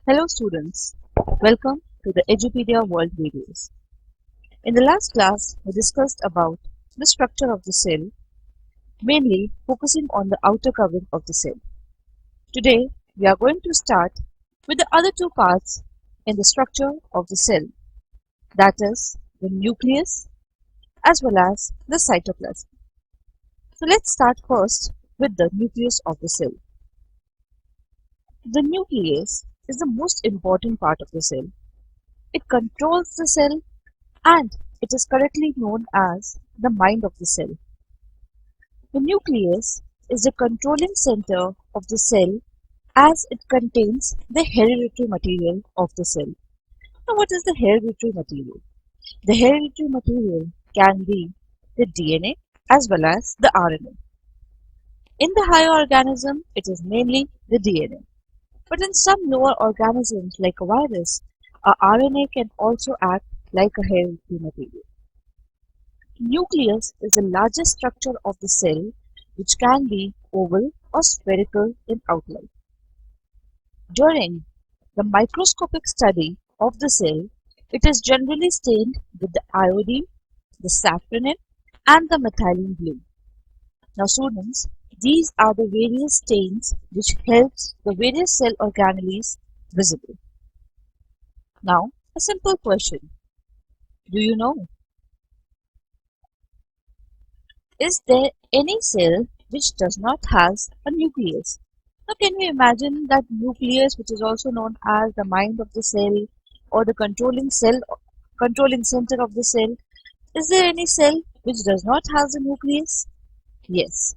Hello students, welcome to the Edupedia World videos. In the last class, we discussed about the structure of the cell, mainly focusing on the outer covering of the cell. Today, we are going to start with the other two parts in the structure of the cell, that is, the nucleus as well as the cytoplasm. So let's start first with the nucleus of the cell. The nucleus is the most important part of the cell. It controls the cell and it is correctly known as the mind of the cell. The nucleus is the controlling center of the cell as it contains the hereditary material of the cell. Now, what is the hereditary material? The hereditary material can be the DNA as well as the RNA. In the higher organism, it is mainly the DNA. But in some lower organisms like a virus, a RNA can also act like a hereditary material. Nucleus is the largest structure of the cell, which can be oval or spherical in outline. During the microscopic study of the cell, it is generally stained with the iodine, the safranin, and the methylene blue. Now students, these are the various stains which helps the various cell organelles visible. Now, a simple question. Do you know? Is there any cell which does not has a nucleus? Now can you imagine that nucleus, which is also known as the mind of the cell or the controlling center of the cell? Is there any cell which does not have the nucleus? Yes.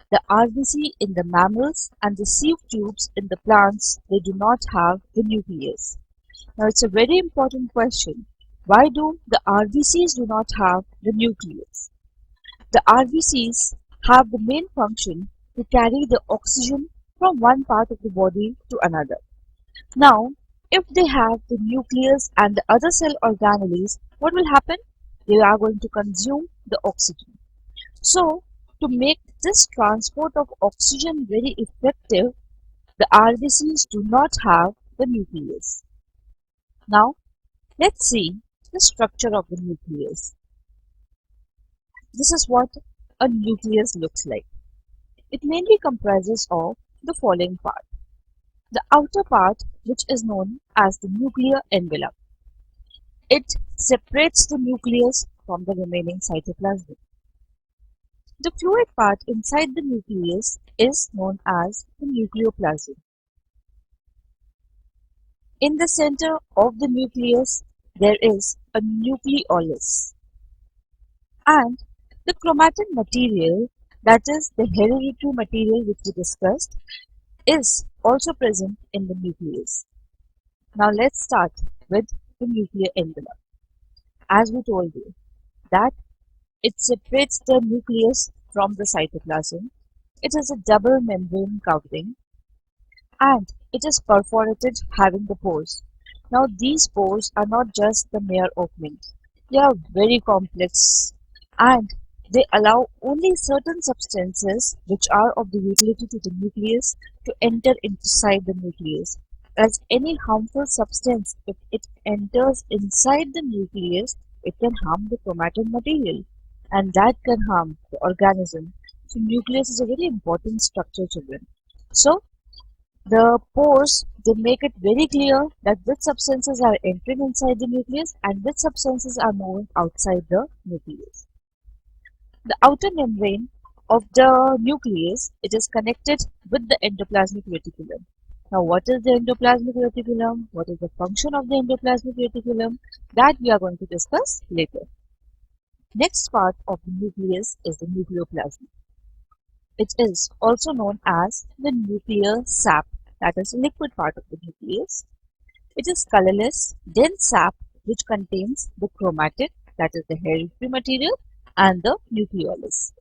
The RBC in the mammals and the sieve tubes in the plants, they do not have the nucleus. Now it's a very important question. Why do the RBCs do not have the nucleus? The RBCs have the main function to carry the oxygen from one part of the body to another. Now, if they have the nucleus and the other cell organelles, what will happen? They are going to consume the oxygen. So, to make this transport of oxygen very effective, the RBCs do not have the nucleus. Now, let's see the structure of the nucleus. This is what a nucleus looks like. It mainly comprises of the following part. The outer part, which is known as the nuclear envelope. It separates the nucleus from the remaining cytoplasm. The fluid part inside the nucleus is known as the nucleoplasm. In the center of the nucleus, there is a nucleolus. And the chromatin material, that is the hereditary material which we discussed, is also present in the nucleus. Now let's start with the nuclear envelope. As we told you that it separates the nucleus from the cytoplasm. It is a double membrane covering and it is perforated having the pores. Now these pores are not just the mere openings. They are very complex and they allow only certain substances which are of the utility to the nucleus to enter inside the nucleus. As any harmful substance, if it enters inside the nucleus, it can harm the chromatin material and that can harm the organism. So nucleus is a very important structure, children. So the pores, they make it very clear that which substances are entering inside the nucleus and which substances are moving outside the nucleus. The outer membrane of the nucleus, it is connected with the endoplasmic reticulum. Now what is the endoplasmic reticulum? What is the function of the endoplasmic reticulum? That we are going to discuss later. Next part of the nucleus is the nucleoplasm. It is also known as the nuclear sap, that is the liquid part of the nucleus. It is colorless, dense sap which contains the chromatin, that is the hereditary material, and the nucleolus.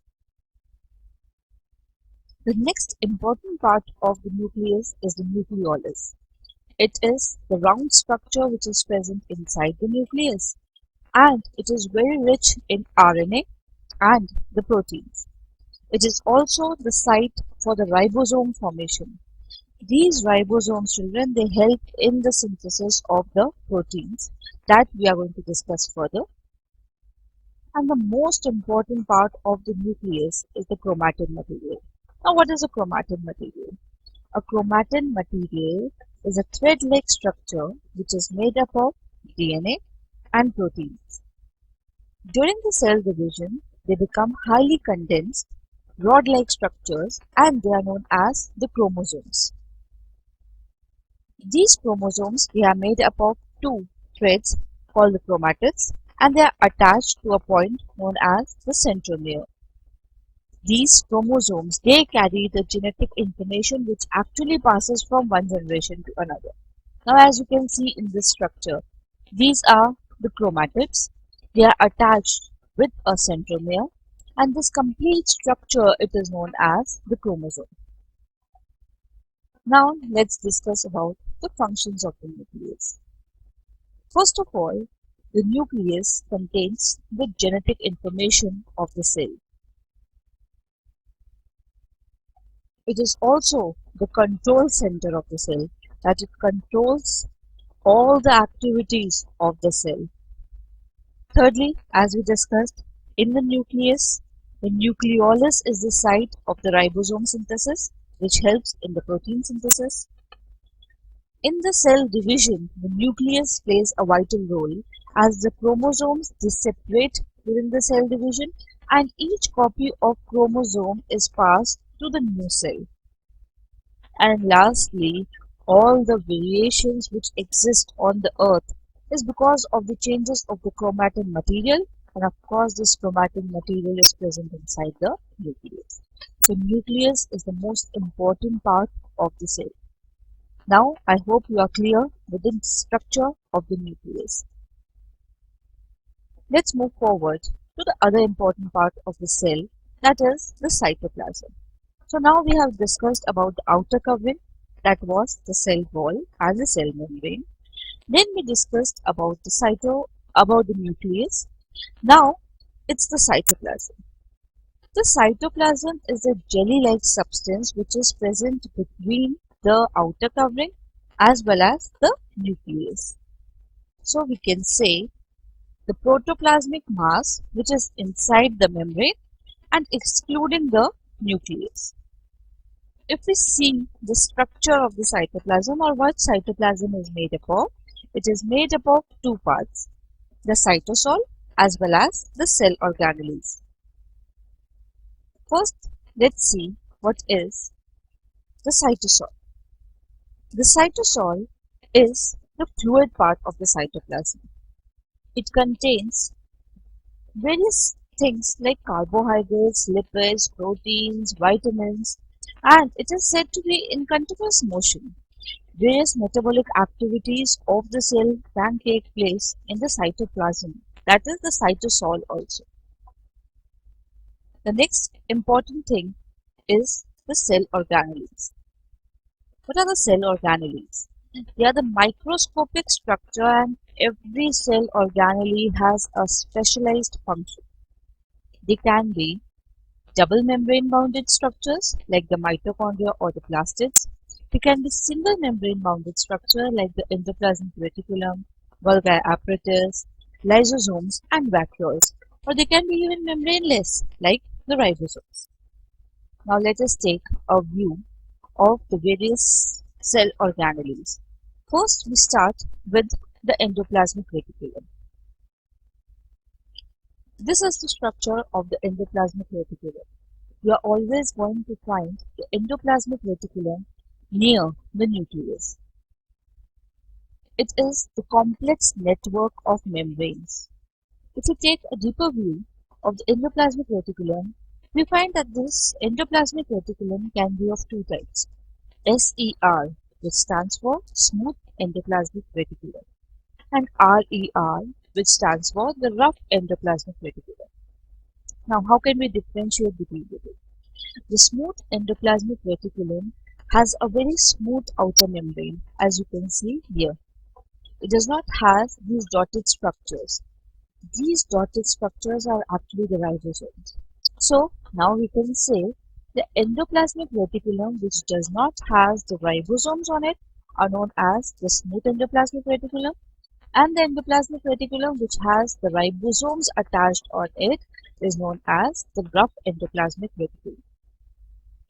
The next important part of the nucleus is the nucleolus. It is the round structure which is present inside the nucleus and it is very rich in RNA and the proteins. It is also the site for the ribosome formation. These ribosomes, children, they help in the synthesis of the proteins that we are going to discuss further. And the most important part of the nucleus is the chromatin material. Now, what is a chromatin material? A chromatin material is a thread-like structure which is made up of DNA and proteins. During the cell division, they become highly condensed, rod-like structures, and they are known as the chromosomes. These chromosomes, they are made up of two threads called the chromatids, and they are attached to a point known as the centromere. These chromosomes, they carry the genetic information which actually passes from one generation to another. Now, as you can see in this structure, these are the chromatids. They are attached with a centromere, and this complete structure, it is known as the chromosome. Now, let's discuss about the functions of the nucleus. First of all, the nucleus contains the genetic information of the cell. It is also the control center of the cell, that it controls all the activities of the cell. Thirdly, as we discussed, in the nucleus, the nucleolus is the site of the ribosome synthesis, which helps in the protein synthesis. In the cell division, the nucleus plays a vital role as the chromosomes they separate during the cell division, and each copy of chromosome is passed to the new cell. And lastly, all the variations which exist on the earth is because of the changes of the chromatin material, and of course this chromatin material is present inside the nucleus. So nucleus is the most important part of the cell. Now I hope you are clear with the structure of the nucleus. Let's move forward to the other important part of the cell, that is the cytoplasm. So now we have discussed about the outer covering, that was the cell wall as a cell membrane. Then we discussed about the nucleus. Now it's the cytoplasm. The cytoplasm is a jelly-like substance which is present between the outer covering as well as the nucleus. So we can say the protoplasmic mass which is inside the membrane and excluding the nucleus. If we see the structure of the cytoplasm, or what cytoplasm is made up of, it is made up of two parts, the cytosol as well as the cell organelles. First, let's see what is the cytosol. The cytosol is the fluid part of the cytoplasm. It contains various things like carbohydrates, lipids, proteins, vitamins, and it is said to be in continuous motion. Various metabolic activities of the cell can take place in the cytoplasm, that is the cytosol also. The next important thing is the cell organelles. What are the cell organelles? They are the microscopic structure, and every cell organelle has a specialized function. They can be double membrane bounded structures like the mitochondria or the plastids. They can be single membrane bounded structure like the endoplasmic reticulum, Golgi apparatus, lysosomes and vacuoles, or they can be even membraneless like the ribosomes. Now let us take a view of the various cell organelles. First we start with the endoplasmic reticulum. This is the structure of the endoplasmic reticulum. You are always going to find the endoplasmic reticulum near the nucleus. It is the complex network of membranes. If we take a deeper view of the endoplasmic reticulum, we find that this endoplasmic reticulum can be of two types, SER, which stands for smooth endoplasmic reticulum, and RER, which stands for the rough endoplasmic reticulum. Now, how can we differentiate between the two? The smooth endoplasmic reticulum has a very smooth outer membrane, as you can see here. It does not have these dotted structures. These dotted structures are actually the ribosomes. So, now we can say The endoplasmic reticulum, which does not have the ribosomes on it, are known as the smooth endoplasmic reticulum, and the endoplasmic reticulum, which has the ribosomes attached on it, is known as the rough endoplasmic reticulum.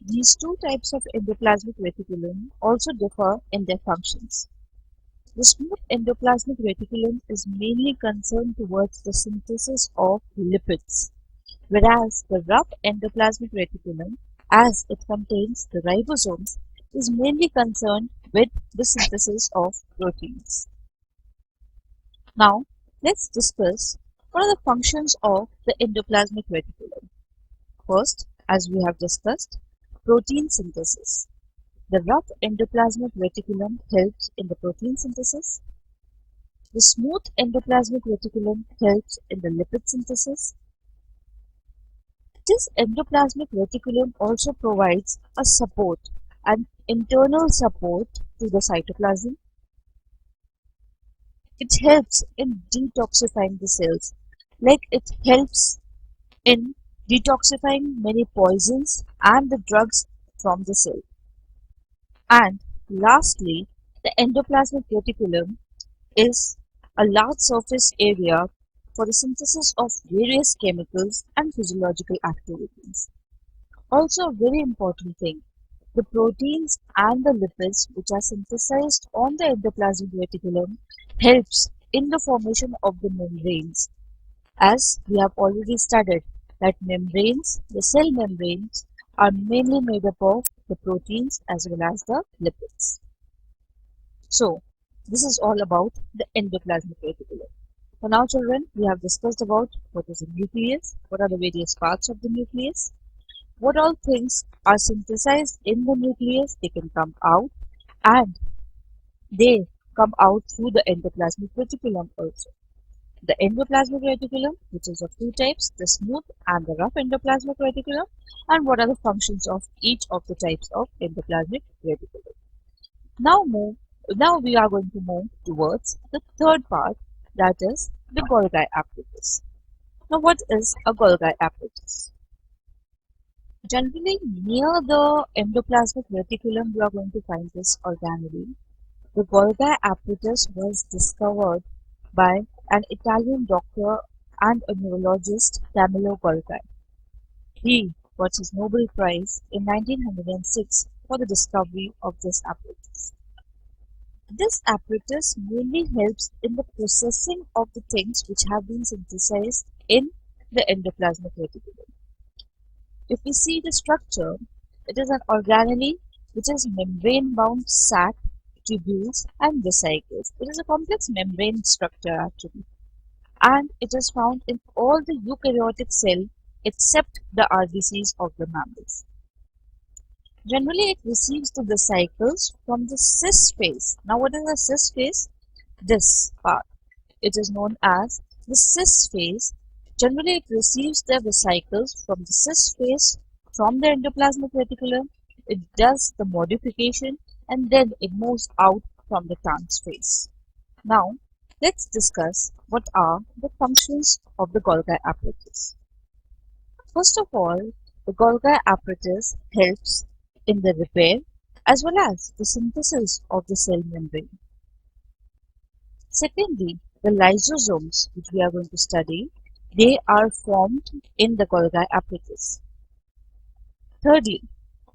These two types of endoplasmic reticulum also differ in their functions. The smooth endoplasmic reticulum is mainly concerned towards the synthesis of lipids, whereas the rough endoplasmic reticulum, as it contains the ribosomes, is mainly concerned with the synthesis of proteins. Now, let's discuss what are the functions of the endoplasmic reticulum. First, as we have discussed, protein synthesis. The rough endoplasmic reticulum helps in the protein synthesis. The smooth endoplasmic reticulum helps in the lipid synthesis. This endoplasmic reticulum also provides a support, an internal support to the cytoplasm. It helps in detoxifying the cells, like it helps in detoxifying many poisons and the drugs from the cell. And lastly, the endoplasmic reticulum is a large surface area for the synthesis of various chemicals and physiological activities. Also a very important thing, the proteins and the lipids which are synthesized on the endoplasmic reticulum helps in the formation of the membranes. As we have already studied that membranes, the cell membranes, are mainly made up of the proteins as well as the lipids. So, this is all about the endoplasmic reticulum. So now children, we have discussed about what is a nucleus, what are the various parts of the nucleus, what all things are synthesized in the nucleus, they can come out, and they come out through the endoplasmic reticulum also. The endoplasmic reticulum, which is of two types, the smooth and the rough endoplasmic reticulum, and what are the functions of each of the types of endoplasmic reticulum. Now we are going to move towards the third part, that is the Golgi apparatus. Now what is a Golgi apparatus? Generally near the endoplasmic reticulum you are going to find this organelle. The Golgi apparatus was discovered by an Italian doctor and a neurologist, Camillo Golgi. He got his Nobel Prize in 1906 for the discovery of this apparatus. This apparatus mainly helps in the processing of the things which have been synthesized in the endoplasmic reticulum. If we see the structure, it is an organelle which is membrane-bound sac, tubules and vesicles. It is a complex membrane structure actually, and it is found in all the eukaryotic cell except the RBCs of the mammals. Generally, it receives the vesicles from the cis phase. Now, what is the cis phase? This part. It is known as the cis phase. Generally, it receives the vesicles from the cis phase from the endoplasmic reticulum. It does the modification and then it moves out from the trans phase. Now, let's discuss what are the functions of the Golgi apparatus. First of all, the Golgi apparatus helps in the repair as well as the synthesis of the cell membrane. Secondly, the lysosomes, which we are going to study, they are formed in the Golgi apparatus. Thirdly,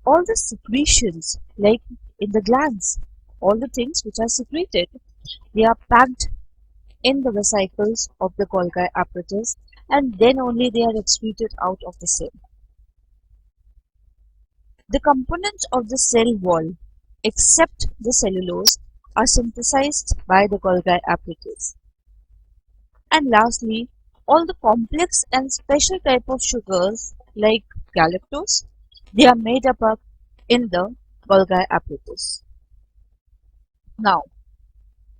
all the secretions, like in the glands, all the things which are secreted, they are packed in the vesicles of the Golgi apparatus, and then only they are excreted out of the cell. The components of the cell wall, except the cellulose, are synthesized by the Golgi apparatus. And lastly, all the complex and special type of sugars like galactose, they are made up of in the Golgi apparatus. Now,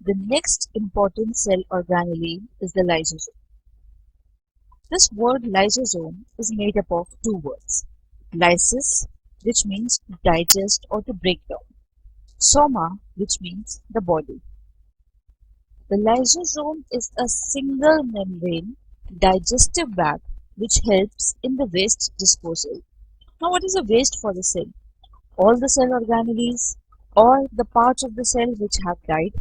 the next important cell organelle is the lysosome. This word lysosome is made up of two words, lysis, which means to digest or to break down, soma, which means the body. The lysosome is a single membrane digestive bag which helps in the waste disposal. Now, what is a waste for the cell? All the cell organelles, or the parts of the cell which have died,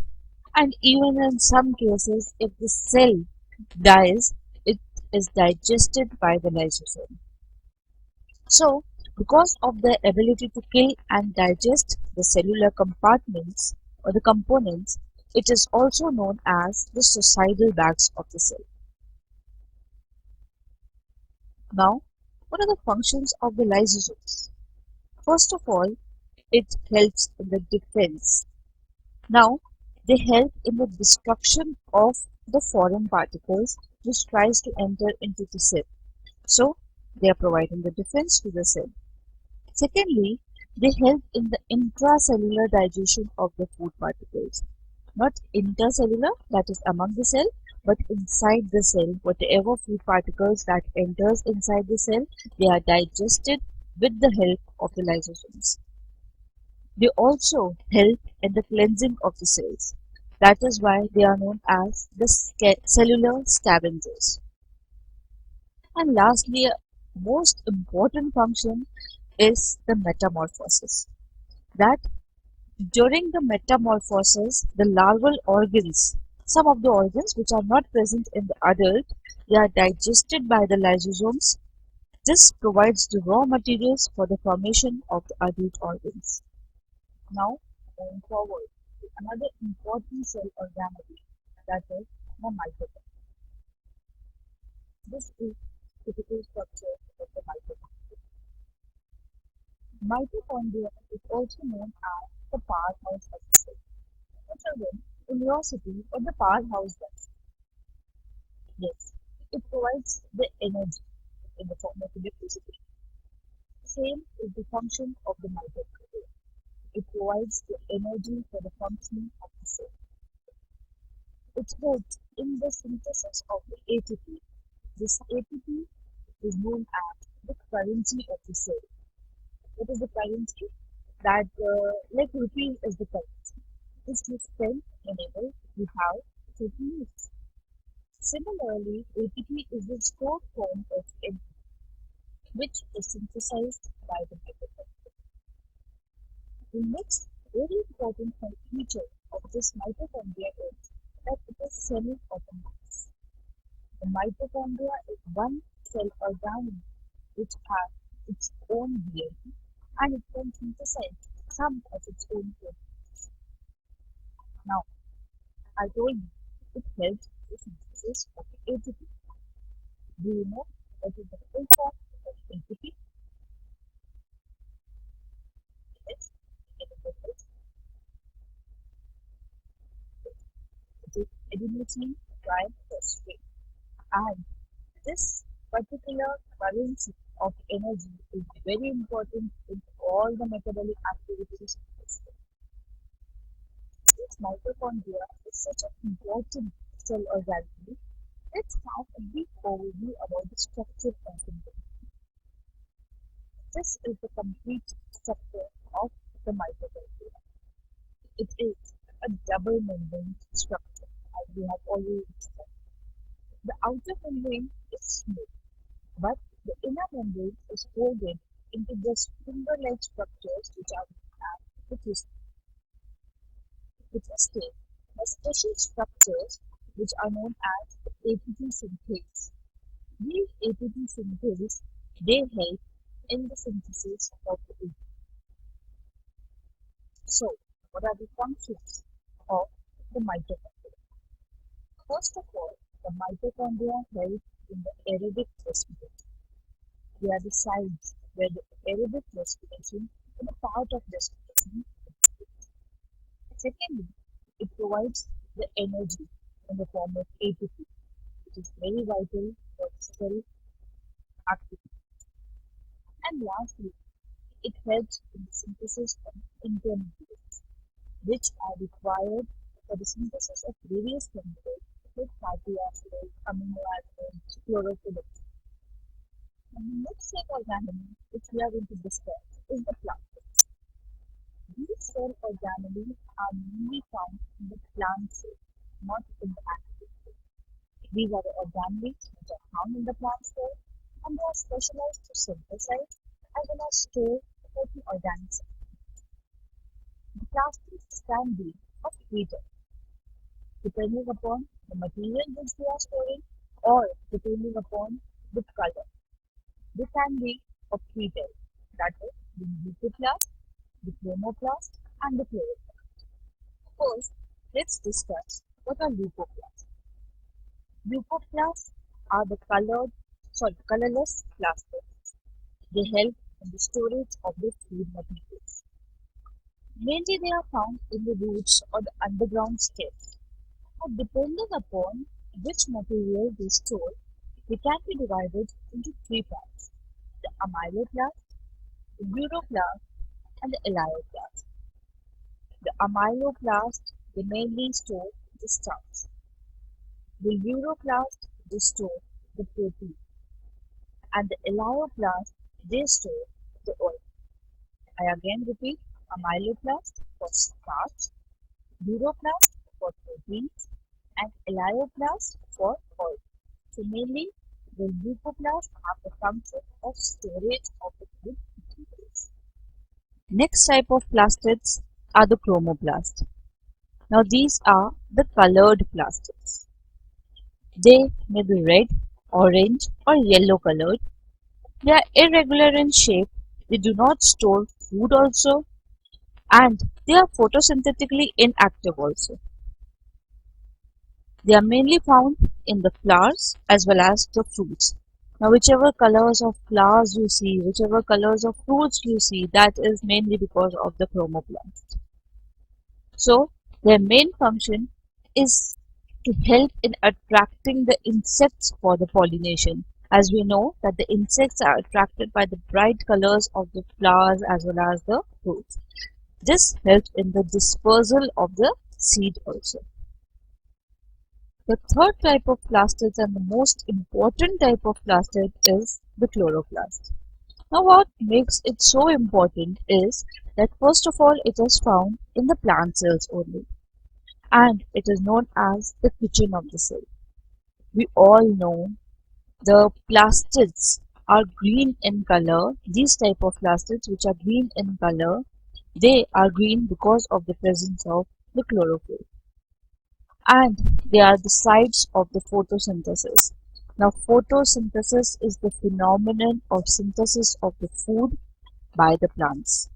and even in some cases, if the cell dies, it is digested by the lysosome. So, because of their ability to kill and digest the cellular compartments or the components, it is also known as the suicidal bags of the cell. Now, what are the functions of the lysosomes? First of all, it helps in the defense. Now, they help in the destruction of the foreign particles which tries to enter into the cell. So, they are providing the defense to the cell. Secondly, they help in the intracellular digestion of the food particles. Not intercellular, that is among the cell, but inside the cell. Whatever food particles that enters inside the cell, they are digested with the help of the lysosomes. They also help in the cleansing of the cells. That is why they are known as the cellular scavengers. And lastly, a most important function is the metamorphosis. That during the metamorphosis, the larval organs, some of the organs which are not present in the adult, they are digested by the lysosomes. This provides the raw materials for the formation of the adult organs. Now, going forward to another important cell organelle, that is the mitochondria. This is typical structure of the mitochondria. Mitochondria is also known as the powerhouse of the cell. So children, in your city, what the powerhouse does? Yes, it provides the energy in the form of electricity. Same is the function of the mitochondria. It provides the energy for the functioning of the cell. It helps in the synthesis of the ATP. This ATP is known as the currency of the cell. What is the currency? That like rupee is the currency. This you spend whenever you have certain needs. Similarly, ATP is the stored form of energy, which is synthesized by the mitochondria. The next very important feature of this mitochondria is that it is semi-autonomous. The mitochondria is one cell organelle which has its own DNA and it can synthesize some of its own proteins. Now, I told you it helps the synthesis of ATP. Do you know what is the full form of ATP? Yes, it is adenosine triphosphate. And this particular currency of energy is very important in all the metabolic activities of the cell. Since mitochondria is such an important cell organelle, let's have a brief overview about the structure of the mitochondria. This is the complete structure of the mitochondria. It is a double membrane structure, as we have already discussed. The outer membrane is smooth, but the inner membrane is folded into the finger-like structures which are known as the twisted. The twisted has special structures which are known as the ATP synthase. These ATP synthase, they help in the synthesis of the ATP. So, what are the functions of the mitochondria? First of all, the mitochondria help in the aerobic respiration. They are the sites where the aerobic respiration is a part of respiration. Secondly, it provides the energy in the form of ATP, which is very vital for cell activity. And lastly, it helps in the synthesis of intermediates, which are required for the synthesis of various chemicals like fatty acids, amino acids, chlorophylls. And the next cell organelle which we are going to discuss is the plastids. These cell organelles are mainly found in the plant cell, not in the animal cell. These are the organelles which are found in the plant cell and they are specialized to synthesize as well as store certain organisms. The plastids can be of three types, depending upon the material which they are storing or depending upon the color. They can be of three types, that is the leucoplast, the chromoplast, and the chloroplast. First, let's discuss what are leucoplasts. Leucoplasts are the colorless plastids. They help in the storage of the food materials. Mainly they are found in the roots or the underground stems. Now, depending upon which material they store, they can be divided into three parts: the amyloplast, the uroplast, and the elioplast. The amyloplast they mainly store the starch. The uroplast they store the protein, and the elioplast they store the oil. I again repeat: amyloplast for starch, uroplast for proteins, and elioplast for oil. So mainly the leucoplasts have the function of storage of the food materials. Next type of plastids are the chromoplasts. Now these are the colored plastids. They may be red, orange or yellow colored. They are irregular in shape. They do not store food also, and they are photosynthetically inactive also. They are mainly found in the flowers as well as the fruits. Now whichever colors of flowers you see, whichever colors of fruits you see, that is mainly because of the chromoplast. So their main function is to help in attracting the insects for the pollination. As we know that the insects are attracted by the bright colors of the flowers as well as the fruits. This helps in the dispersal of the seed also. The third type of plastids and the most important type of plastid is the chloroplast. Now what makes it so important is that first of all it is found in the plant cells only, and it is known as the kitchen of the cell. We all know the plastids are green in color. These type of plastids which are green in color, they are green because of the presence of the chlorophyll, and they are the sites of the photosynthesis. Now photosynthesis is the phenomenon of synthesis of the food by the plants.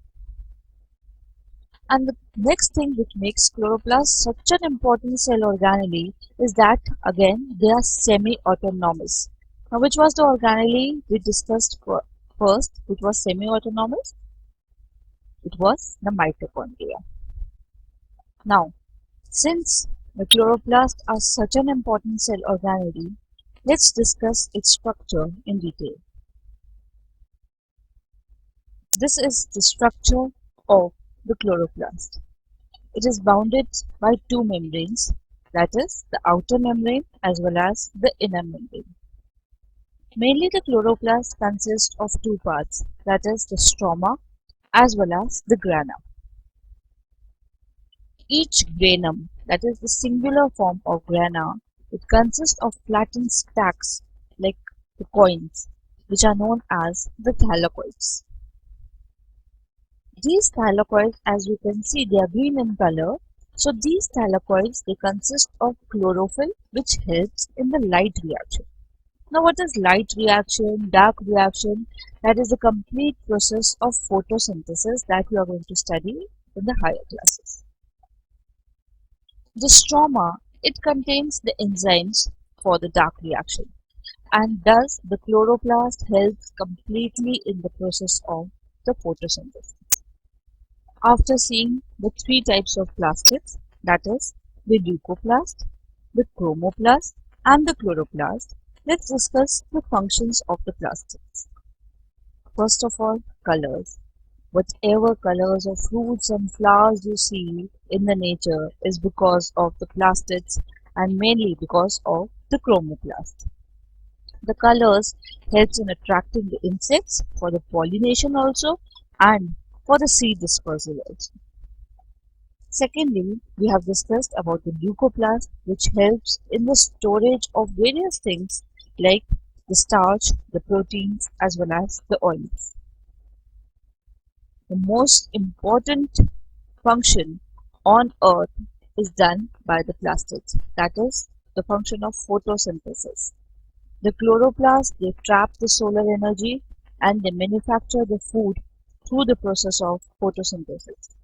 And the next thing which makes chloroplasts such an important cell organelle is that again they are semi-autonomous. Now which was the organelle we discussed first, which was semi-autonomous? It was the mitochondria. Now since the chloroplasts are such an important cell organelle, let's discuss its structure in detail. This is the structure of the chloroplast. It is bounded by two membranes, that is the outer membrane as well as the inner membrane. Mainly the chloroplast consists of two parts, that is the stroma as well as the grana. Each granum, that is the singular form of grana, it consists of flattened stacks like the coins, which are known as the thylakoids. These thylakoids, as you can see, they are green in color. So these thylakoids, they consist of chlorophyll, which helps in the light reaction. Now what is light reaction, dark reaction? That is the complete process of photosynthesis that we are going to study in the higher classes. The stroma, it contains the enzymes for the dark reaction, and thus the chloroplast helps completely in the process of the photosynthesis. After seeing the three types of plastids, that is the leucoplast, the chromoplast and the chloroplast, let's discuss the functions of the plastids. First of all, colors. Whatever colors of fruits and flowers you see in the nature is because of the plastids and mainly because of the chromoplast. The colors helps in attracting the insects for the pollination also and for the seed dispersal also. Secondly, we have discussed about the leucoplast, which helps in the storage of various things like the starch, the proteins as well as the oils. the most important function on Earth is done by the plastids. That is the function of photosynthesis. The chloroplasts, they trap the solar energy and they manufacture the food through the process of photosynthesis.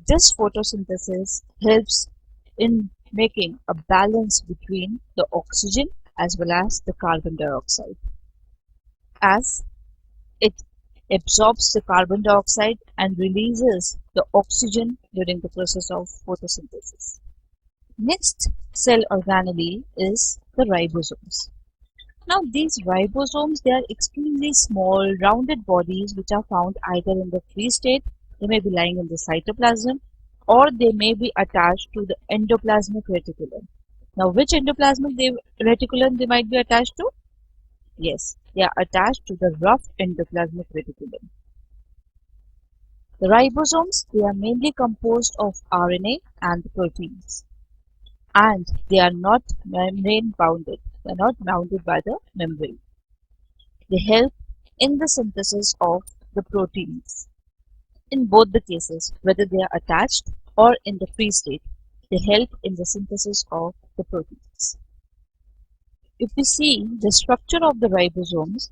This photosynthesis helps in making a balance between the oxygen as well as the carbon dioxide, as it absorbs the carbon dioxide and releases the oxygen during the process of photosynthesis. Next cell organelle is the ribosomes. Now these ribosomes, they are extremely small rounded bodies which are found either in the free state, they may be lying in the cytoplasm, or they may be attached to the endoplasmic reticulum. Now which endoplasmic reticulum they might be attached to? Yes, they are attached to the rough endoplasmic reticulum. The ribosomes, they are mainly composed of RNA and proteins, and they are not membrane bounded. They are not bounded by the membrane. They help in the synthesis of the proteins. In both the cases, whether they are attached or in the free state, they help in the synthesis of the proteins. If we see the structure of the ribosomes,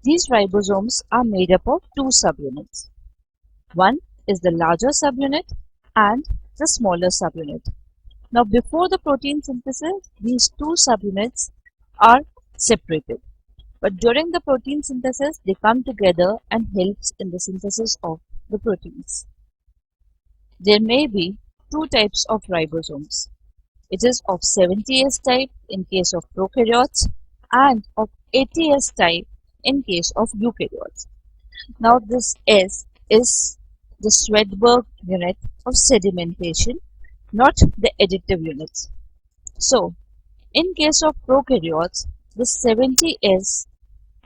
these ribosomes are made up of two subunits. One is the larger subunit and the smaller subunit. Now before the protein synthesis, these two subunits are separated. But during the protein synthesis, they come together and helps in the synthesis of the proteins. There may be two types of ribosomes. It is of 70S type in case of prokaryotes and of 80S type in case of eukaryotes. Now this S is the Swedberg unit of sedimentation, not the additive units. So in case of prokaryotes, the 70S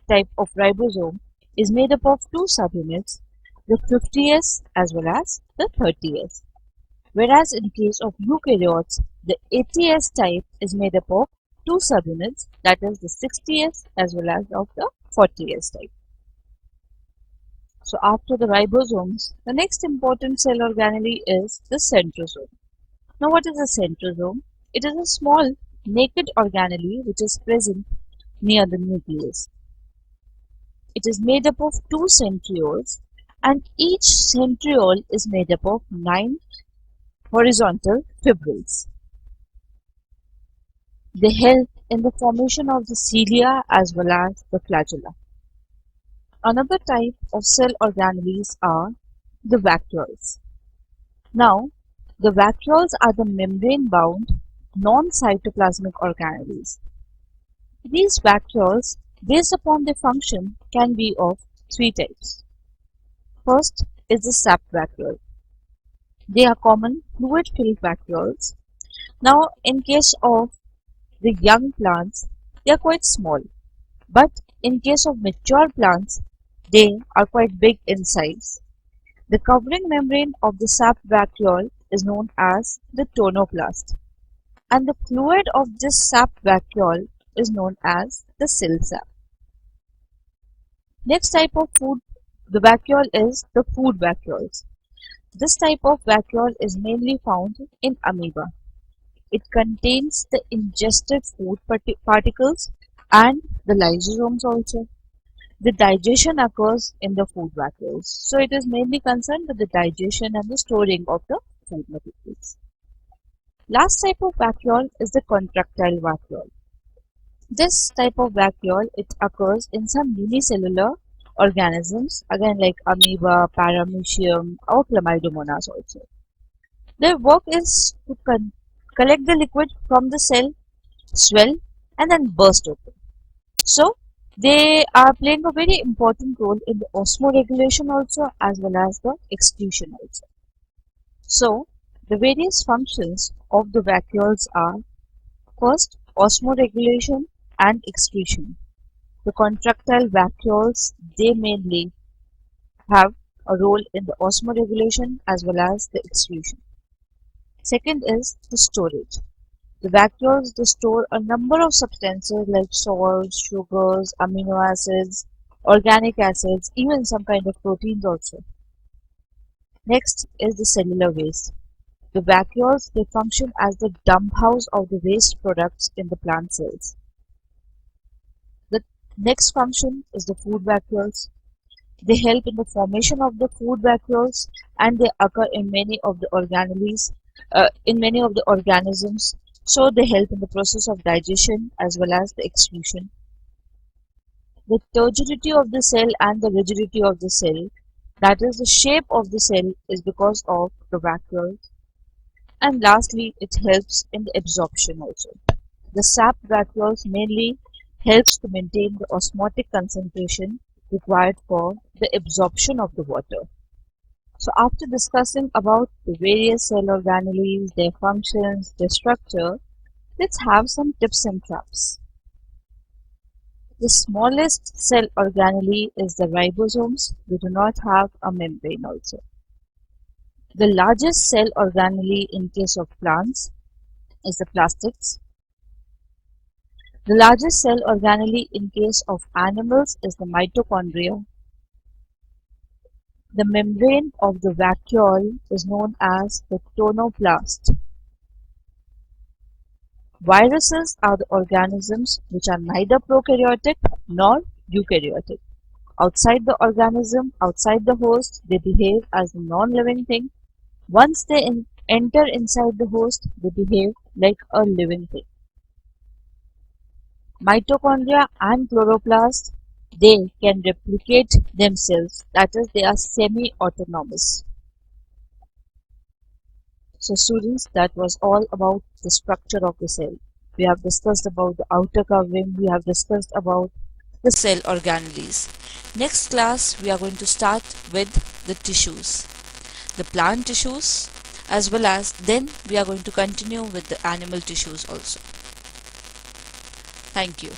type of ribosome is made up of two subunits, the 50S as well as the 30S. Whereas in case of eukaryotes, the 80S type is made up of two subunits, that is the 60S as well as of the 40S type. So after the ribosomes, the next important cell organelle is the centrosome. Now what is a centrosome? It is a small naked organelle which is present near the nucleus. It is made up of two centrioles, and each centriole is made up of 9 horizontal fibrils. They help in the formation of the cilia as well as the flagella. Another type of cell organelles are the vacuoles. Now, the vacuoles are the membrane-bound, non-cytoplasmic organelles. These vacuoles, based upon their function, can be of three types. First is the sap vacuole. They are common fluid-filled vacuoles. Now, in case of the young plants, they are quite small. But in case of mature plants, they are quite big in size. The covering membrane of the sap vacuole is known as the tonoplast, and the fluid of this sap vacuole is known as the cell sap. Next type of the vacuole is the food vacuoles. This type of vacuole is mainly found in amoeba. It contains the ingested food particles and the lysosomes also. The digestion occurs in the food vacuoles. So it is mainly concerned with the digestion and the storing of the food materials. Last type of vacuole is the contractile vacuole. This type of vacuole, it occurs in some unicellular organisms, again like amoeba, paramecium or chlamydomonas also. Their work is to collect the liquid from the cell, swell and then burst open. So they are playing a very important role in the osmoregulation also as well as the excretion also. So the various functions of the vacuoles are: first, osmoregulation and excretion. The contractile vacuoles, they mainly have a role in the osmoregulation as well as the excretion. Second is the storage. The vacuoles, they store a number of substances like salts, sugars, amino acids, organic acids, even some kind of proteins also. Next is the cellular waste. The vacuoles, they function as the dump house of the waste products in the plant cells. The next function is the food vacuoles. They help in the formation of the food vacuoles, and they occur in many of the organelles, in many of the organisms. So they help in the process of digestion as well as the excretion. The turgidity of the cell and the rigidity of the cell, that is the shape of the cell, is because of the vacuoles. And lastly, it helps in the absorption also. The sap vacuoles mainly helps to maintain the osmotic concentration required for the absorption of the water. So after discussing about the various cell organelles, their functions, their structure, let's have some tips and traps. The smallest cell organelle is the ribosomes. They do not have a membrane also. The largest cell organelle in case of plants is the plastids. The largest cell organelle in case of animals is the mitochondria. The membrane of the vacuole is known as the tonoplast. Viruses are the organisms which are neither prokaryotic nor eukaryotic. Outside the organism, outside the host, they behave as a non-living thing. Once they enter inside the host, they behave like a living thing. Mitochondria and chloroplasts, they can replicate themselves, that is, they are semi-autonomous. So students, that was all about the structure of the cell. We have discussed about the outer covering, we have discussed about the cell organelles. Next class, we are going to start with the tissues, the plant tissues, as well as then we are going to continue with the animal tissues also. Thank you.